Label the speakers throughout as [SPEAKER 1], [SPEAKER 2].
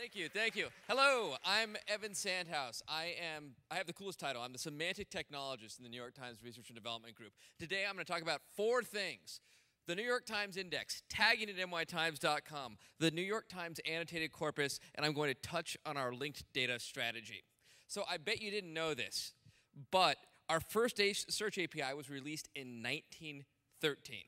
[SPEAKER 1] Thank you, thank you. Hello, I'm Evan Sandhaus. I have the coolest title. I'm the semantic technologist in the New York Times Research and Development Group. Today I'm going to talk about 4 things. The New York Times Index, tagging at nytimes.com, the New York Times annotated corpus, and I'm going to touch on our linked data strategy. So I bet you didn't know this, but our first search API was released in 1913.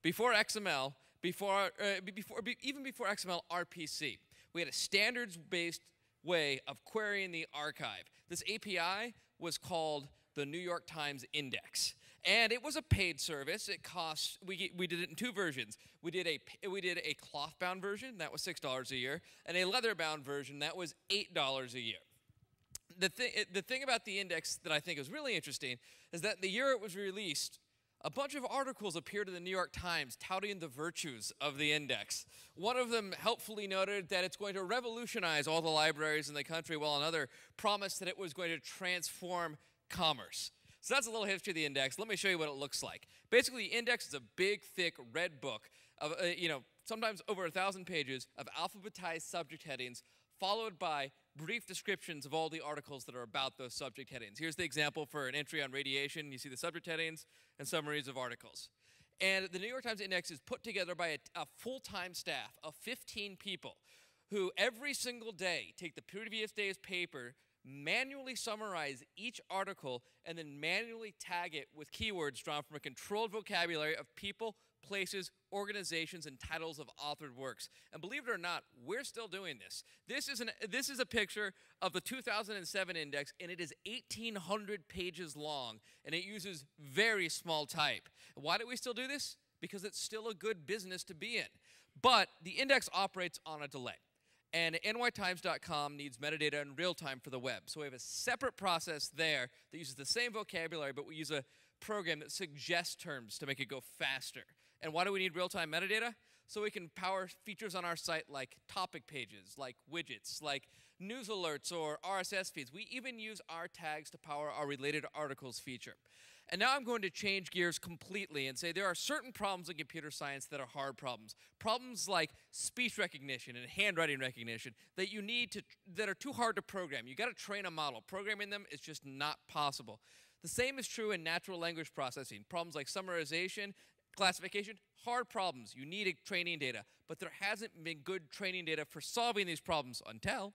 [SPEAKER 1] Before XML, even before XML RPC, we had a standards-based way of querying the archive. This API was called the New York Times Index, and it was a paid service. It cost. We did it in 2 versions. We did a cloth-bound version that was $6 a year, and a leather-bound version that was $8 a year. The thing about the index that I think is really interesting is that the year it was released, a bunch of articles appeared in the New York Times touting the virtues of the index. One of them helpfully noted that it's going to revolutionize all the libraries in the country, while another promised that it was going to transform commerce. So that's a little history of the index. Let me show you what it looks like. Basically, the index is a big, thick, red book of, sometimes over 1,000 pages of alphabetized subject headings, followed by brief descriptions of all the articles that are about those subject headings. Here's the example for an entry on radiation. You see the subject headings and summaries of articles. And the New York Times Index is put together by a full-time staff of 15 people who every single day take the previous day's paper, manually summarize each article, and then manually tag it with keywords drawn from a controlled vocabulary of people, places, organizations, and titles of authored works. And believe it or not, we're still doing this. This is a picture of the 2007 index, and it is 1,800 pages long, and it uses very small type. Why do we still do this? Because it's still a good business to be in. But the index operates on a delay. And nytimes.com needs metadata in real time for the web. So we have a separate process there that uses the same vocabulary, but we use a program that suggests terms to make it go faster. And why do we need real-time metadata? So we can power features on our site like topic pages, like widgets, like news alerts or RSS feeds. We even use our tags to power our related articles feature. And now I'm going to change gears completely and say there are certain problems in computer science that are hard problems. Problems like speech recognition and handwriting recognition that are too hard to program. You got to train a model. Programming them is just not possible. The same is true in natural language processing. Problems like summarization, classification, hard problems. You need training data. But there hasn't been good training data for solving these problems until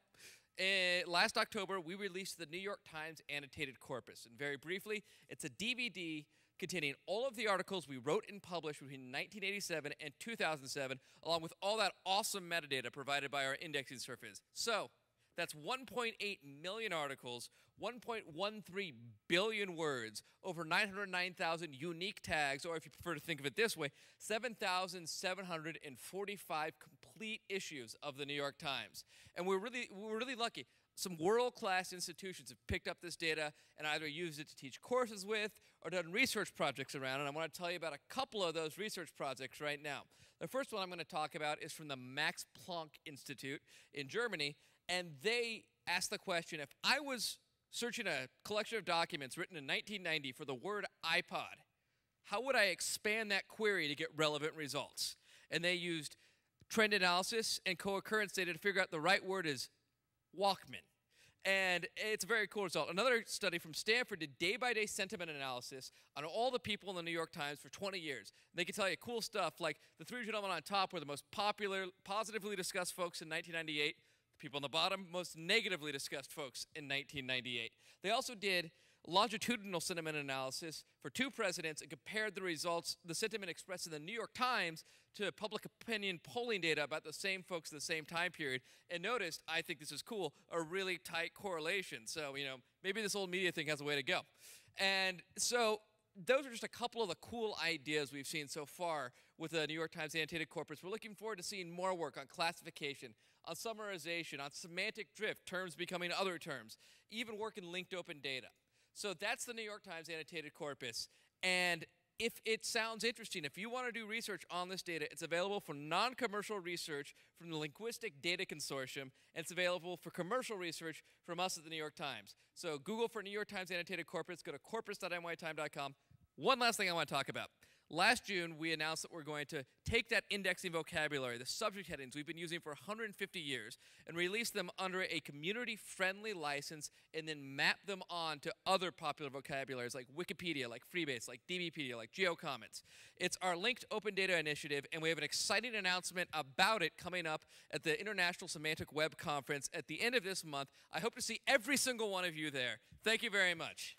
[SPEAKER 1] last October, we released the New York Times annotated corpus. And very briefly, it's a DVD containing all of the articles we wrote and published between 1987 and 2007, along with all that awesome metadata provided by our indexing service. So that's 1.8 million articles, 1.13 billion words, over 909,000 unique tags, or if you prefer to think of it this way, 7,745 complete issues of the New York Times. And we're really lucky. Some world-class institutions have picked up this data and either used it to teach courses with or done research projects around, and I want to tell you about a couple of those research projects right now. The first one I'm going to talk about is from the Max Planck Institute in Germany, and they asked the question, if I was searching a collection of documents written in 1990 for the word iPod, how would I expand that query to get relevant results? And they used trend analysis and co-occurrence data to figure out the right word is Walkman. And it's a very cool result. Another study from Stanford did day-by-day sentiment analysis on all the people in the New York Times for 20 years. And they can tell you cool stuff like the 3 gentlemen on top were the most popular, positively discussed folks in 1998. The people on the bottom, most negatively discussed folks in 1998. They also did longitudinal sentiment analysis for 2 presidents and compared the results, the sentiment expressed in the New York Times, to public opinion polling data about the same folks at the same time period, and noticed, I think this is cool, a really tight correlation. So, maybe this old media thing has a way to go. And so those are just a couple of the cool ideas we've seen so far with the New York Times annotated corpus. We're looking forward to seeing more work on classification, on summarization, on semantic drift, terms becoming other terms, even work in linked open data. So that's the New York Times annotated corpus. And if it sounds interesting, if you want to do research on this data, it's available for non-commercial research from the Linguistic Data Consortium, and it's available for commercial research from us at the New York Times. So Google for New York Times annotated corpus, go to corpus.nytime.com. One last thing I want to talk about. Last June, we announced that we're going to take that indexing vocabulary, the subject headings we've been using for 150 years, and release them under a community-friendly license, and then map them on to other popular vocabularies like Wikipedia, like Freebase, like DBpedia, like GeoCommons. It's our linked open data initiative, and we have an exciting announcement about it coming up at the International Semantic Web Conference at the end of this month. I hope to see every single one of you there. Thank you very much.